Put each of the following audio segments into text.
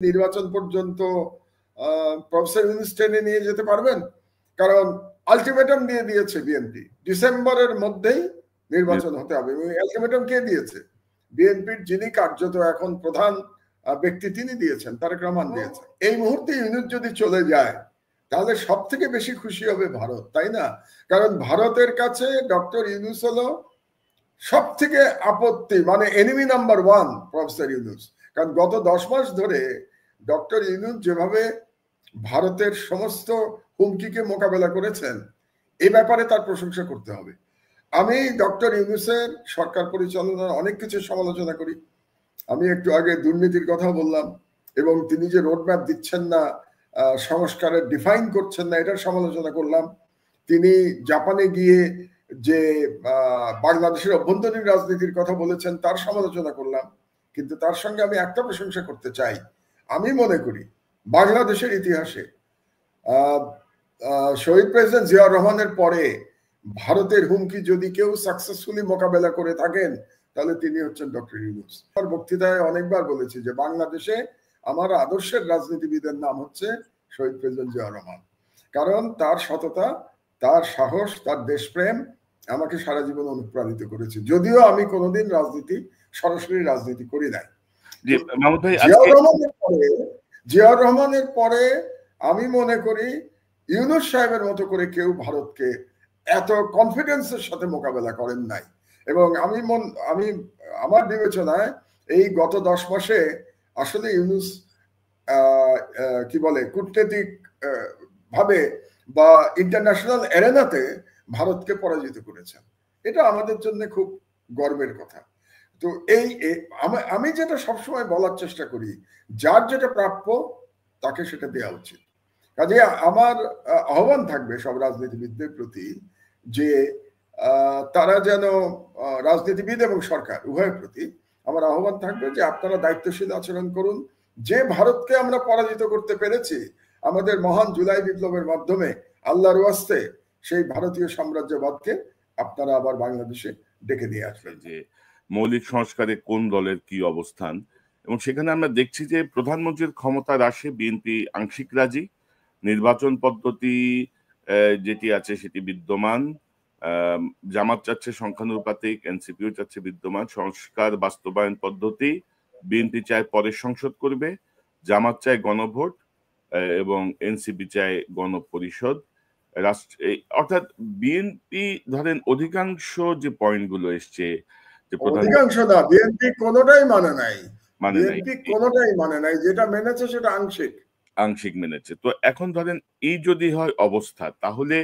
নির্বাচন পর্যন্ত প্রফেসর ইউনূস টেনে নিয়ে যেতে পারবেন? কারণ আলটিমেটাম দিয়ে দিয়েছে বিএনপি, ডিসেম্বরের মধ্যেই নির্বাচন হতে হবে। আলটিমেটাম কে দিয়েছে? বিএনপির যিনি কার্যত এখন প্রধান ব্যক্তি তিনি দিয়েছেন, তারেক রহমান দিয়েছেন। এই মুহূর্তে ইউনূস যদি চলে যায় তাহলে সব থেকে বেশি খুশি হবে ভারত, তাই না? কারণ ভারতের কাছে ডক্টর ইউনূস হলো সব থেকে আপত্তি, মানে এনিমি নাম্বার 1 প্রফেসর ইউনূস। কারণ গত 10 মাস ধরে ডক্টর ইউনূস যেভাবে ভারতের সমস্ত হুমকিকে মোকাবেলা করেছেন, এই ব্যাপারে তার প্রশংসা করতে হবে। আমি ডক্টর ইউনূসের সরকার পরিচালনার অনেক কিছু সমালোচনা করি। আমি একটু আগে দুর্নীতির কথা বললাম, এবং তিনি যে রোডম্যাপ দিচ্ছেন না, সংস্কারের ডিফাইন করছেন না, এটার সমালোচনা করলাম। তিনি জাপানে গিয়ে যে বাংলাদেশের অভ্যন্তরীণ রাজনীতির কথা বলেছেন তার সমালোচনা করলাম। কিন্তু তার সঙ্গে আমি একটা প্রশংসা করতে চাই। আমি মনে করি বাংলাদেশের ইতিহাসে শহীদ প্রেসিডেন্ট জিয়াউর রহমানের পরে ভারতের হুমকি যদি কেউ সাকসেসফুলি মোকাবেলা করে থাকেন তাহলে তিনি হচ্ছেন ডক্টর ইউনূস। আমার বক্তৃতায় অনেকবার বলেছি যে বাংলাদেশে আমার আদর্শের রাজনীতিবিদের নাম হচ্ছে শহীদ প্রেসিডেন্ট জিয়াউর রহমান। কারণ তার সততা, তার সাহস, তার দেশপ্রেম আমাকে সারা জীবন অনুপ্রাণিত করেছে, যদিও আমি কোনোদিন সরাসরি রাজনীতি করি নাই। জিয়াউর রহমানের পরে আমি মনে করি ইউনূস সাহেবের মতো করে কেউ ভারতকে এত কনফিডেন্সের সাথে মোকাবেলা করেন নাই। এবং আমার বিবেচনায় এই গত 10 মাসে আসলে ইউনূস কি বলে কূটনৈতিক ভাবে বা ইন্টারন্যাশনাল এরেনাতে ভারতকে পরাজিত করেছেন। এটা আমাদের জন্য খুব গর্বের কথা। তো আমি যেটা সবসময় বলার চেষ্টা করি, যার যেটা প্রাপ্য তাকে সেটা দেওয়া উচিত। কাজে আমার আহ্বান থাকবে সব রাজনীতিবিদদের প্রতি যে তারা যেন, রাজনীতিবিদ এবং সরকার উভয়ের প্রতি আমার আহ্বান থাকবে যে আপনারা দায়িত্বশীল আচরণ করুন। যে ভারতকে আমরা পরাজিত করতে পেরেছি আমাদের মহান জুলাই বিপ্লবের মাধ্যমে, আল্লাহর ওয়াস্তে সেই ভারতীয় সাম্রাজ্যবাদকে আপনারা আবার বাংলাদেশে ডেকে নিয়ে আসবেন। যে মৌলিক সংস্কারে কোন দলের কি অবস্থান, এবং সেখানে আমরা দেখছি যে প্রধানমন্ত্রীর ক্ষমতা হ্রাসে বিএনপি আংশিক রাজি, নির্বাচন পদ্ধতি যেটি আছে সেটি বিদ্যমান, জামাত চাচ্ছে সংখ্যানুপাতিক, এনসিপিও চাচ্ছে বিদ্যমান, সংস্কার বাস্তবায়ন পদ্ধতি বিএনপি চায় পরের সংসদ করবে, জামাত চায় গণভোট এবং এনসিপি চায় গণপরিষদ। অর্থাৎ বিএনপি ধরেন অধিকাংশ যে পয়েন্টগুলো এসছে, অধিকাংশ না, বিএনপি কোনোটাই মানে নাই, কোনোটাই মানে নাই, যেটা মেনেছে সেটা আংশিক মেনেছে। তো এখন ধরেন এই যদি হয় অবস্থা, তাহলে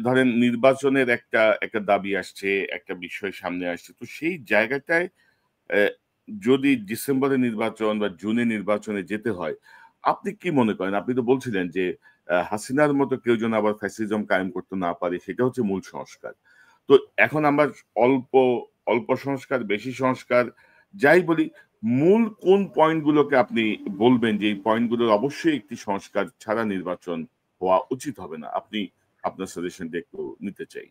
ধরেন নির্বাচনের একটা দাবি আসছে, একটা বিষয় সামনে আসছে, তো সেই জায়গাটায় যদি ডিসেম্বরে নির্বাচন বা জুনে নির্বাচনে যেতে হয়, আপনি কি মনে করেন? আপনি তো বলছিলেন যে হাসিনার মতো কেউ যেন আবার ফ্যাসিজম কায়েম করতে না পারে, সেটা হচ্ছে মূল সংস্কার। তো এখন আমরা অল্প সংস্কার, বেশি সংস্কার যাই বলি, মূল কোন পয়েন্টগুলোকে আপনি বলবেন যে এই পয়েন্টগুলোর অবশ্যই একটি সংস্কার ছাড়া নির্বাচন হওয়া উচিত হবে না? আপনি আপনার সাজেশনটা একটু নিতে চাই।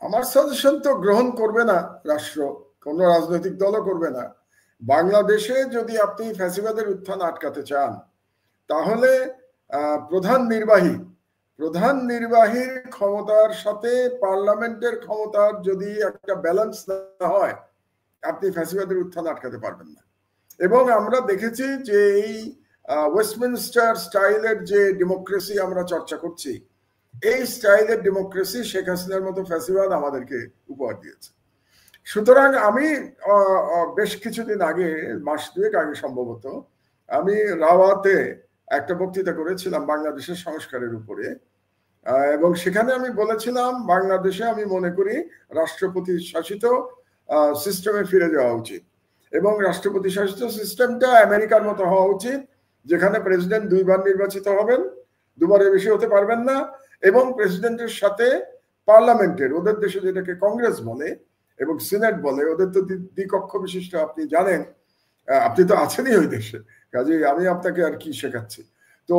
আমার সাজেশন তো গ্রহণ করবে না রাষ্ট্র, কোন রাজনৈতিক দলও করবে না। বাংলাদেশে যদি আপনি ফ্যাসিবাদের উত্থান আটকাতে চান তাহলে প্রধান নির্বাহীর ক্ষমতার সাথে পার্লামেন্টের ক্ষমতার যদি একটা ব্যালেন্স না হয় আপনি ফ্যাসিবাদের উত্থান আটকাতে পারবেন না। এবং আমরা দেখেছি যে এই ওয়েস্টমিনস্টার স্টাইলের যে ডেমোক্রেসি আমরা চর্চা করছি, এই স্টাইলের ডেমোক্রেসি শেখ হাসিনার মতো ফ্যাসিবাদ আমাদেরকে উপহার দিয়েছে। সুতরাং আমি বেশ কিছুদিন আগে, মাস 2 আগে সম্ভবত, আমি রাওয়াতে একটা বক্তৃতা করেছিলাম বাংলাদেশের সংস্কারের উপরে, এবং সেখানে আমি বলেছিলাম বাংলাদেশে আমি মনে করি রাষ্ট্রপতি শাসিত সিস্টেমে ফিরে যাওয়া উচিত, এবং রাষ্ট্রপতি শাসিত সিস্টেমটা আমেরিকার মতো হওয়া উচিত, যেখানে প্রেসিডেন্ট 2 বার নির্বাচিত হবেন, 2 বারের বেশি হতে পারবেন না, এবং প্রেসিডেন্টের সাথে পার্লামেন্টের, ওদের দেশে যেটাকে কংগ্রেস বলে এবং সিনেট বলে, ওদের তো দ্বিকক্ষ বিশিষ্ট, আপনি জানেন, আপনি তো আছেনই ওই দেশে, কাজে আমি আপনাকে আর কি শেখাচ্ছি। তো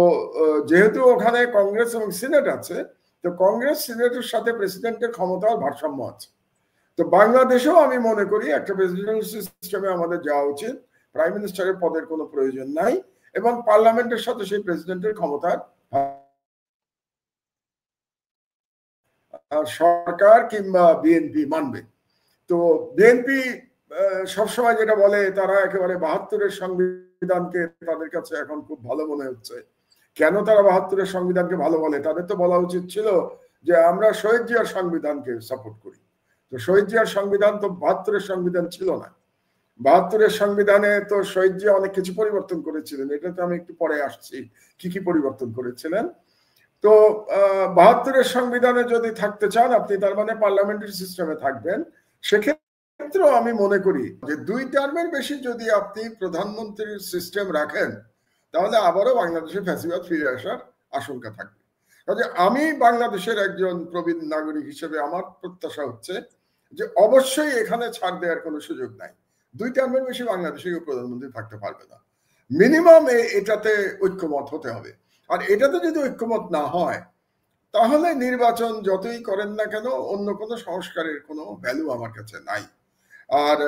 যেহেতু ওখানে কংগ্রেস এবং সিনেট আছে, তো কংগ্রেস সিনেটের সাথে প্রেসিডেন্টের ক্ষমতার ভারসাম্য আছে। তো বাংলাদেশেও আমি মনে করি একটা প্রেসিডেন্সিয়াল সিস্টেমে আমাদের যাওয়া উচিত, প্রাইম মিনিস্টারের পদের কোনো প্রয়োজন নাই, এবং পার্লামেন্টের সাথে সেই প্রেসিডেন্টের ক্ষমতার সরকার কিংবা বিএনপি মানবে। তো বিএনপি সবসময় যেটা বলে, তারা একেবারে ৭২-এর সংবিধানকে তাদের কাছে এখন খুব ভালো মনে হচ্ছে। কেন তারা ৭২-এর সংবিধানকে ভালো বলে? তাদের তো বলা উচিত ছিল যে আমরা শহীদ জিয়ার সংবিধানকে সাপোর্ট করি। তো শহীদ জিয়ার সংবিধান তো ৭২-এর সংবিধান ছিল না। ৭২-এর সংবিধানে তো শহীদ জিয়া অনেক কিছু পরিবর্তন করেছিলেন, এটা তো আমি একটু পরে আসছি কি কি পরিবর্তন করেছিলেন। তো ৭২-এর সংবিধানে যদি থাকতে চান আপনি, তার মানে পার্লামেন্টারি সিস্টেমে থাকবেন। সেক্ষেত্রে আমি মনে করি যে 2 টার্মের বেশি যদি আপনি প্রধানমন্ত্রীর সিস্টেম রাখেন, তাহলে আবারও বাংলাদেশে ফ্যাসিবাদ ফিরে আসার আশঙ্কা থাকবে। কাজে আমি বাংলাদেশের একজন প্রবীণ নাগরিক হিসেবে আমার প্রত্যাশা হচ্ছে যে অবশ্যই এখানে ছাড় দেওয়ার কোনো সুযোগ নাই। 2 টার্মের বেশি বাংলাদেশের প্রধানমন্ত্রী থাকতে পারবে না। মিনিমাম এটাতে ঐক্যমত হতে হবে। আর এটাতে যদি ঐক্যমত না হয়, তাহলে নির্বাচন যতই করেন না কেন অন্য কোনো সংস্কারের কোনো ভ্যালু আমার কাছে নাই। আর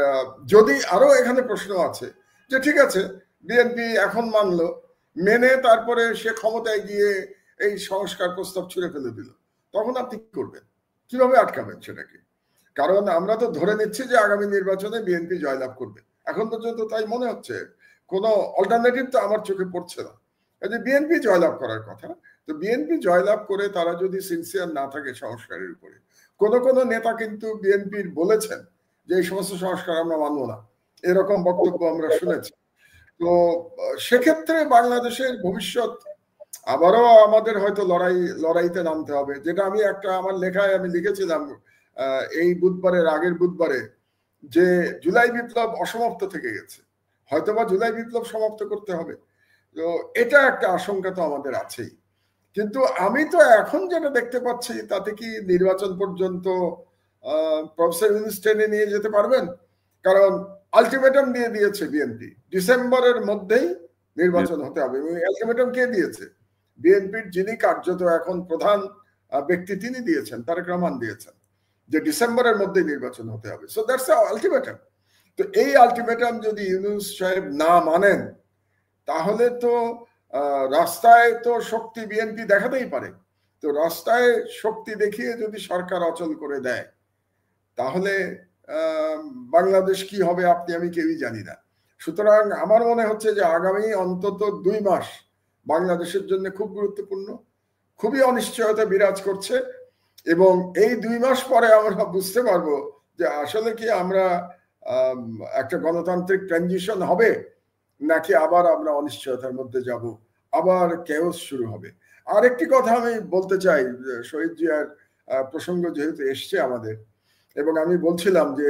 যদি আরো এখানে প্রশ্ন আছে যে ঠিক আছে বিএনপি এখন মানলো, মেনে তারপরে সে ক্ষমতায় গিয়ে এই সংস্কার প্রস্তাব ছুঁড়ে ফেলে দিল, তখন আপনি কি করবেন? কিভাবে আটকাবেন সেটাকে? কারণ আমরা তো ধরে নিচ্ছি যে আগামী নির্বাচনে বিএনপি জয়লাভ করবে। এখন পর্যন্ত তাই মনে হচ্ছে, কোনো অল্টারনেটিভ তো আমার চোখে পড়ছে না। যে বিএনপি জয়লাভ করার কথা, তো বিএনপি জয়লাভ করে তারা যদি সিনসিয়ার না থাকে সংস্কারের উপরে, কোন কোন নেতা কিন্তু বিএনপির বলেছেন যে এই সমস্ত সংস্কার আমরা মানবো না, এরকম বক্তব্য আমরা শুনেছি। তো সেক্ষেত্রে বাংলাদেশের ভবিষ্যৎ আবারও আমাদের হয়তো লড়াইতে নামতে হবে। যেটা আমি আমার লেখায় আমি লিখেছিলাম এই বুধবারের আগের বুধবারে, যে জুলাই বিপ্লব অসমাপ্ত থেকে গেছে, হয়তোবা জুলাই বিপ্লব সমাপ্ত করতে হবে। তো এটা একটা আশঙ্কা তো আমাদের আছেই। কিন্তু আমি তো এখন যেটা দেখতে পাচ্ছি, তাতে কি নির্বাচন পর্যন্ত প্রফেসর ইউনূস টেনে নিয়ে যেতে পারবেন? কারণ আলটিমেটাম দিয়ে দিয়েছে বিএনপি, ডিসেম্বরের মধ্যেই নির্বাচন হতে হবে। এবং আলটিমেটাম কে দিয়েছে? বিএনপির যিনি কার্যত এখন প্রধান ব্যক্তি, তিনি দিয়েছেন, তারেক রহমান দিয়েছেন যে ডিসেম্বরের মধ্যে নির্বাচন হতে হবে। So that's ultimatum. তো এই আলটিমেটাম যদি ইউনূস সাহেব না মানেন, তাহলে তো রাস্তায় তো শক্তি বিএনপি দেখাতেই পারে। তো রাস্তায় শক্তি দেখিয়ে যদি সরকার অচল করে দেয়, তাহলে বাংলাদেশ কি হবে আপনি আমি কেউই জানি না। সুতরাং আমার মনে হচ্ছে যে আগামী অন্তত 2 মাস বাংলাদেশের জন্য খুব গুরুত্বপূর্ণ, খুবই অনিশ্চয়তা বিরাজ করছে। এবং এই 2 মাস পরে আমরা বুঝতে পারবো যে আসলে কি আমরা একটা গণতান্ত্রিক ট্রানজিশন হবে, নাকি আবার আমরা অনিশ্চয়তার মধ্যে যাব, আবার কেওস শুরু হবে। আরেকটি কথা আমি বলতে চাই, শহীদ জিয়ার প্রসঙ্গ যেহেতু এসছে আমাদের, এবং আমি বলছিলাম যে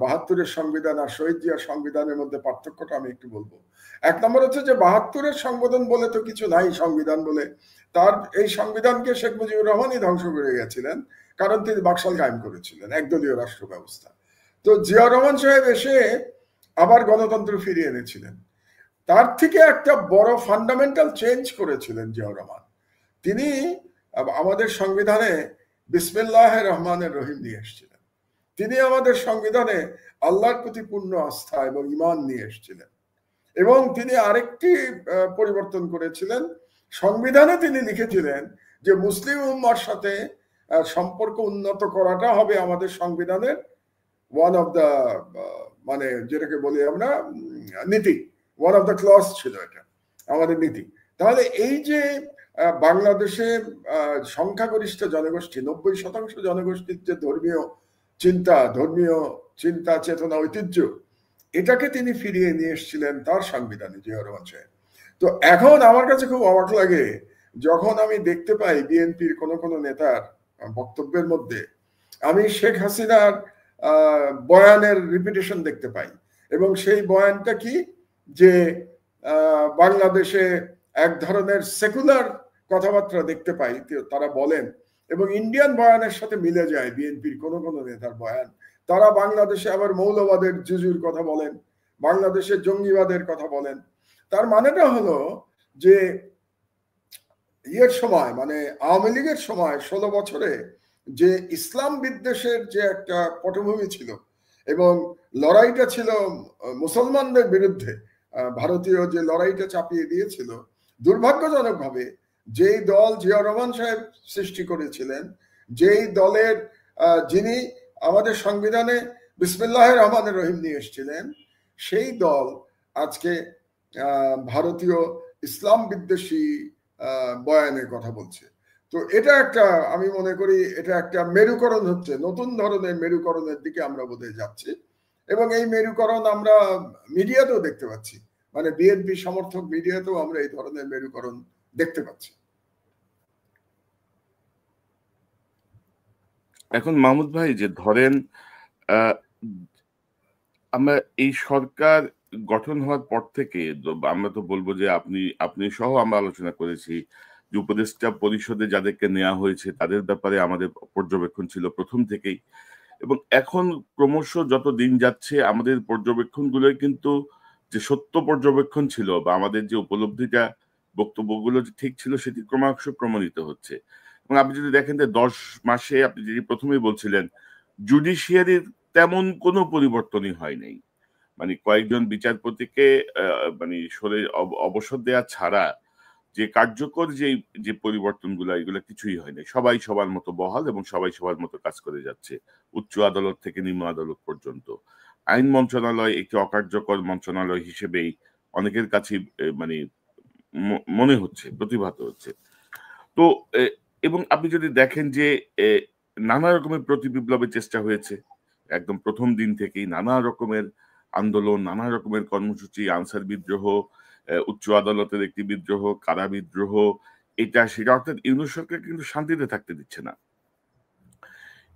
৭২-এর সংবিধান আর শহীদ জিয়ার সংবিধানের মধ্যে পার্থক্যটা আমি একটু বলবো। 1 নম্বর হচ্ছে যে ৭২-এর সংবিধান বলে তো কিছু নাই, সংবিধান বলে তার এই সংবিধানকে শেখ মুজিবুর রহমানই ধ্বংস করে গেছিলেন, কারণ তিনি বাকশাল কায়েম করেছিলেন, একদলীয় রাষ্ট্র ব্যবস্থা। তো জিয়া রহমান সাহেব এসে আবার গণতন্ত্র ফিরিয়ে এনেছিলেন। তার থেকে একটা বড় ফান্ডামেন্টাল চেঞ্জ করেছিলেন জিয়াউর রহমান। তিনি আমাদের সংবিধানে বিসমিল্লাহির রহমানির রহিম নিয়ে এসেছিলেন। তিনি আমাদের সংবিধানে আল্লাহর প্রতি পূর্ণ আস্থা এবং ঈমান নিয়ে এসেছিলেন। এবং তিনি আরেকটি পরিবর্তন করেছিলেন, সংবিধানে তিনি লিখেছিলেন যে মুসলিম উম্মার সাথে সম্পর্ক উন্নত করাটা হবে আমাদের সংবিধানের ওয়ান অফ দ্য, মানে যেটাকে বলি আমরা নীতি, ওয়ান অফ দ্য ক্লজ ছিল এটা আমাদের নীতি। তাহলে এই যে বাংলাদেশে সংখ্যাগরিষ্ঠ জনগোষ্ঠী, 90% জনগোষ্ঠীর যে ধর্মীয় চিন্তা চেতনা ঐতিহ্য, এটাকে তিনি ফিরিয়ে নিয়ে এসেছিলেন তার সংবিধানে জিয়াউর রহমান সাহেব। তো এখন আমার কাছে খুব অবাক লাগে যখন আমি দেখতে পাই বিএনপির কোনো নেতার বক্তব্যের মধ্যে আমি শেখ হাসিনার বয়ানের রিপিটেশন দেখতে পাই। এবং সেই বয়ানটা কি, যে বাংলাদেশে এক ধরনের সেকুলার কথাবার্তা দেখতে পাই তারা বলেন, এবং ইন্ডিয়ান বয়ানের সাথে মিলে যায় বিএনপির কোনো নেতার বয়ান। তারা বাংলাদেশে আবার মৌলবাদের জুজুর কথা বলেন, বাংলাদেশে জঙ্গিবাদের কথা বলেন। তার মানেটা হলো যে সময়, মানে আওয়ামী লীগের সময় 16 বছরে যে ইসলাম বিদ্বেষের যে একটা পটভূমি ছিল, এবং লড়াইটা ছিল মুসলমানদের বিরুদ্ধে, ভারতীয় যে লড়াইটা চাপিয়ে দিয়েছিল দুর্ভাগ্যজনকভাবে যেই দল জিয়া রহমান সাহেব সৃষ্টি করেছিলেন, যেই দলের যিনি আমাদের সংবিধানে বিসমিল্লাহির রহমানির রহিম নিয়ে এসেছিলেন, সেই দল আজকে ভারতীয় ইসলাম বিদ্বেষী বয়ানের কথা বলছে। তো এটা একটা, আমি মনে করি এটা একটা মেরুকরণ হচ্ছে, নতুন ধরনের মেরুকরণের দিকে আমরা বোধহয় যাচ্ছি। এবং এই মেরুকরণ আমরা মিডিয়াতেও দেখতে পাচ্ছি, মানে বিএনপি সমর্থক মিডিয়াতেও আমরা এই ধরনের মেরুকরণ দেখতে পাচ্ছি। এখন মাহমুদ ভাই, যে ধরেন আমরা এই সরকার গঠন হওয়ার পর থেকে আমরা তো বলবো যে আপনি সহ আমরা আলোচনা করেছি যে উপদেষ্টা পরিষদে যাদেরকে নেওয়া হয়েছে তাদের ব্যাপারে আমাদের পর্যবেক্ষণ ছিল প্রথম থেকেই, এবং এখন ক্রমশ যত দিন যাচ্ছে আমাদের পর্যবেক্ষণগুলো কিন্তু যে সত্য পর্যবেক্ষণ ছিল বা আমাদের যে উপলব্ধিটা বক্তব্যগুলো যে ঠিক ছিল সেটি ক্রমশ প্রমাণিত হচ্ছে। এবং আপনি যদি দেখেন যে 10 মাসে আপনি যদি প্রথমেই বলছিলেন জুডিশিয়ারির তেমন কোনো পরিবর্তনই হয় নাই, মানে কয়েকজন বিচারপতিকে মানে অবসর দেওয়া ছাড়া যে কার্যকর যে পরিবর্তনগুলো এগুলো কিছুই হয় নাই। সবাই সবার মতো বহাল এবং সবাই সবার মতো কাজ করে যাচ্ছে, উচ্চ আদালত থেকে নিম্ন আদালত পর্যন্ত। আইন মন্ত্রণালয় একটি অকার্যকর মন্ত্রণালয় হিসেবেই অনেকের কাছে মানে মনে হচ্ছে, প্রতিভাত হচ্ছে। তো এবং আপনি যদি দেখেন যে নানা রকমের প্রতিবিপ্লবের চেষ্টা হয়েছে একদম প্রথম দিন থেকেই, নানা রকমের আন্দোলন, নানা রকমের কর্মসূচি, আনসার বিদ্রোহ, উচ্চ আদালতের একটি বিদ্রোহ, কারা বিদ্রোহ, এটা সেটা, অর্থাৎ ইউনূস সরকার কিন্তু শান্তিতে থাকতে দিচ্ছে না।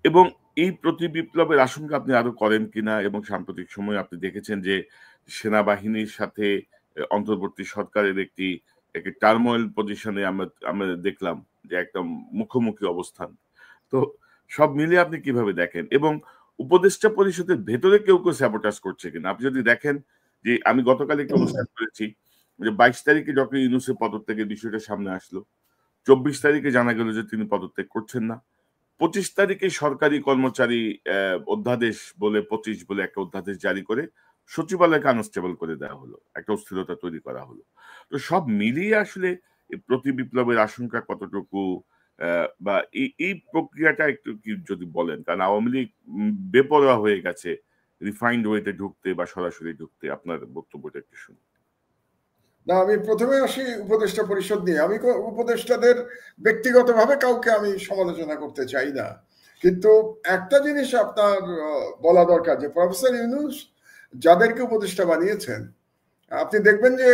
এবং এই প্রতিবিপ্লবের আশঙ্কা আপনি আরো করেন কিনা, এবং সাম্প্রতিক সময়ে আপনি দেখেছেন যে সেনাবাহিনীর সাথে অন্তর্বর্তী সরকারের একটি টার্মোয়েল পজিশনে আমরা দেখলাম যে একদম মুখোমুখি অবস্থান। তো সব মিলিয়ে আপনি কিভাবে দেখেন, এবং উপদেষ্টা পরিষদের ভেতরে কেউ কেউ স্যাবোটাজ করছে কিনা? আপনি যদি দেখেন যে আমি গতকাল একটা অনুষ্ঠান করেছি যে 22 তারিখে ডক্টর ইউনূসের পদত্যাগের বিষয়টা সামনে আসলো, 24 তারিখে জানা গেল যে তিনি পদত্যাগ করছেন না, 25 তারিখে সরকারি কর্মচারী অধ্যাদেশ বলে 25 বলে একটা অধ্যাদেশ জারি করে সচিবালয়কে আনস্টেবল করে দেওয়া হলো, একটা অস্থিরতা তৈরি করা হলো। তো সব মিলিয়ে আসলে প্রতি বিপ্লবের আশঙ্কা কতটুকু, বা এই প্রক্রিয়াটা একটু কি যদি বলেন, কারণ আওয়ামী লীগ বেপরোয়া হয়ে গেছে রিফাইন্ড ওয়েতে ঢুকতে বা সরাসরি ঢুকতে, আপনার বক্তব্যটা একটু শুনুন। না, আমি প্রথমে আসি উপদেষ্টা পরিষদ নিয়ে। আমি উপদেষ্টাদের ব্যক্তিগতভাবে কাউকে আমি সমালোচনা করতে চাই না, কিন্তু একটা জিনিস আপনার বলা দরকার যে প্রফেসর ইউনূস যাদেরকে উপদেষ্টা বানিয়েছেন আপনি দেখবেন যে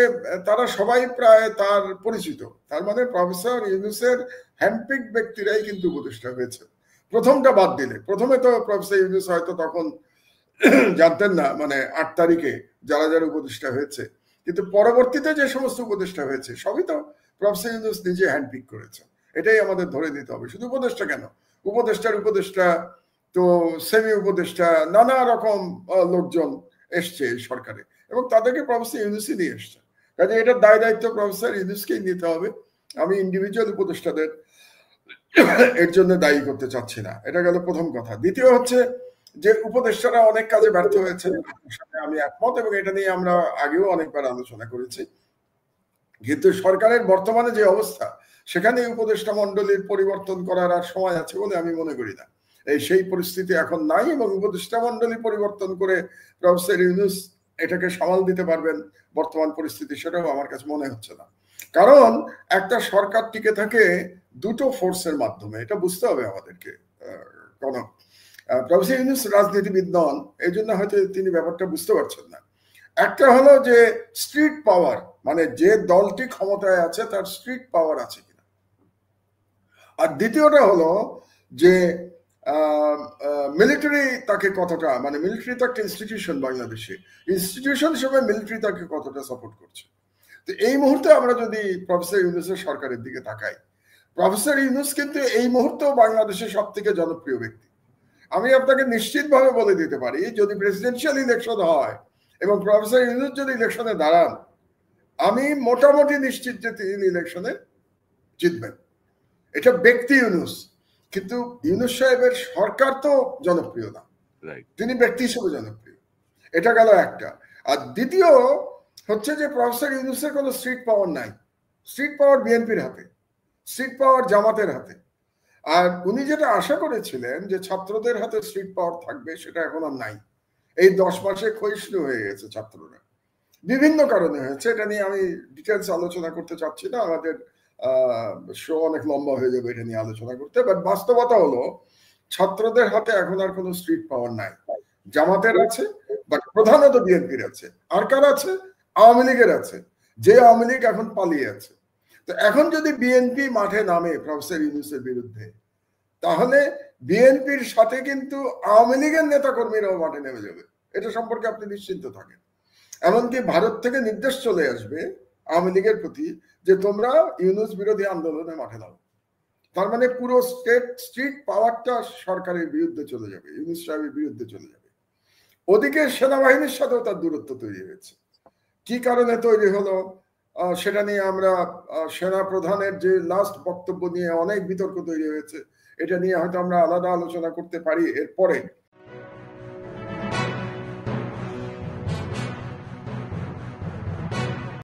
তারা সবাই প্রায় তার পরিচিত। তার মানে প্রফেসর ইউনূসের হ্যান্ডপিক ব্যক্তিরাই কিন্তু উপদেষ্টা হয়েছে, প্রথমটা বাদ দিলে। প্রথমে তো প্রফেসর ইউনূস হয়তো তখন জানতেন না, মানে 8 তারিখে যারা যারা উপদেষ্টা হয়েছে, কিন্তু পরবর্তীতে যে সমস্ত উপদেষ্টা হয়েছে সবই তো প্রফেসর ইউনূস নিজে হ্যান্ডপিক করেছেন। এটাই আমাদের ধরে নিতে হবে। শুধু উপদেষ্টা কেন, উপদেষ্টা তো সেমি উপদেষ্টা, নানা রকম লোকজন এসছে সরকারে এবং তাদেরকে প্রফেসর ইউনূসই নিয়ে এসছে। কাজে এটার দায় দায়িত্ব প্রফেসর ইউনূসকেই নিতে হবে। আমি ইন্ডিভিজুয়াল উপদেষ্টাদের এর জন্য দায়ী করতে চাচ্ছি না। এটা গেল প্রথম কথা। দ্বিতীয় হচ্ছে যে উপদেষ্টারা অনেক কাজে ব্যর্থ হয়েছেন, আমি একমত, এবং এটা নিয়ে আমরা আগেও অনেকবার আলোচনা করেছি। কিন্তু সরকারের বর্তমানে যে অবস্থা, সেখানে উপদেষ্টা মন্ডলীর পরিবর্তন করার আর সময় আছে বলে আমি মনে করি না। সেই পরিস্থিতি এখন নাই, এবং উপদেষ্টা মন্ডলী পরিবর্তন করে প্রফেসর ইউনূস এটাকে সামাল দিতে পারবেন বর্তমান পরিস্থিতি, সেটাও আমার কাছে মনে হচ্ছে না। কারণ একটা সরকার টিকে থাকে দুটো ফোর্সের মাধ্যমে, এটা বুঝতে হবে আমাদেরকে। প্রফেসর ইউনূস রাজনীতিবিদ নন, এই জন্য হয়তো তিনি ব্যাপারটা বুঝতে পারছেন না। একটা হলো যে স্ট্রিট পাওয়ার, মানে যে দলটি ক্ষমতায় আছে তার স্ট্রিট পাওয়ার আছে কিনা। আর দ্বিতীয়টা হলো যে মিলিটারি তাকে কতটা, মানে মিলিটারি তো একটা ইনস্টিটিউশন, বাংলাদেশে ইনস্টিটিউশন হিসেবে মিলিটারি তাকে কতটা সাপোর্ট করছে। তো এই মুহূর্তে আমরা যদি প্রফেসর ইউনূসের সরকারের দিকে তাকাই, প্রফেসর ইউনূস কিন্তু এই মুহূর্তেও বাংলাদেশের সব থেকে জনপ্রিয় ব্যক্তি। আমি আপনাকে নিশ্চিতভাবে বলে দিতে পারি, যদি প্রেসিডেন্সিয়াল ইলেকশন হয় এবং প্রফেসর ইউনূস যদি ইলেকশনে দাঁড়ান, আমি মোটামুটি নিশ্চিত যে তিনি ইলেকশনে জিতবেন। এটা ব্যক্তি ইউনূস, কিন্তু ইউনূস সাহেবের সরকার তো জনপ্রিয় না। তিনি ব্যক্তি হিসেবে জনপ্রিয়। এটা গেল একটা। আর দ্বিতীয় হচ্ছে যে প্রফেসর ইউনূসের কোনো স্ট্রিট পাওয়ার নাই। স্ট্রিট পাওয়ার বিএনপির হাতে, স্ট্রিট পাওয়ার জামাতের হাতে। আর উনি যেটা আশা করেছিলেন যে ছাত্রদের হাতে স্ট্রিট পাওয়ার থাকবে, সেটা এখন আর নাই। এই 10 মাসে ক্ষয়িষ্ণু হয়ে গেছে ছাত্ররা, বিভিন্ন কারণে হয়েছে। এটা নিয়ে আমি ডিটেলস আলোচনা করতে চাচ্ছি না, আমাদের শো অনেক লম্বা হয়ে যাবে এটা নিয়ে আলোচনা করতে। বাট বাস্তবতা হলো ছাত্রদের হাতে এখন আর কোনো স্ট্রিট পাওয়ার নাই। জামাতের আছে, বাট প্রধানত বিএনপির আছে। আর কার আছে? আওয়ামী লীগের আছে, যে আওয়ামী লীগ এখন পালিয়ে আছে। তো এখন যদি বিএনপি মাঠে নামে প্রফেসর ইউনূসের বিরুদ্ধে, তাহলে বিএনপির সাথে কিন্তু আওয়ামী লীগের নেতা কর্মীরাও মাঠে নেমে যাবে। এটা সম্পর্কে আপনি নিশ্চিন্ত থাকেন। এমনকি ভারত থেকে নির্দেশ চলে আসবে আওয়ামী লীগের প্রতি যে তোমরা ইউনূস বিরোধী আন্দোলনে মাঠে নাও। তার মানে পুরো স্ট্রিট পাওয়ারটা সরকারের বিরুদ্ধে চলে যাবে, ইউনূস সাহেবের বিরুদ্ধে চলে যাবে। ওদিকে সেনাবাহিনীর সাথেও তার দূরত্ব তৈরি হয়েছে। কি কারণে তৈরি হলো সেটা নিয়ে আমরা সেনা প্রধানের যে লাস্ট বক্তব্য নিয়ে অনেক বিতর্ক তৈরি হয়েছে। এটা নিয়ে হয়তো আমরা আলাদা আলোচনা করতে পারি এরপরে।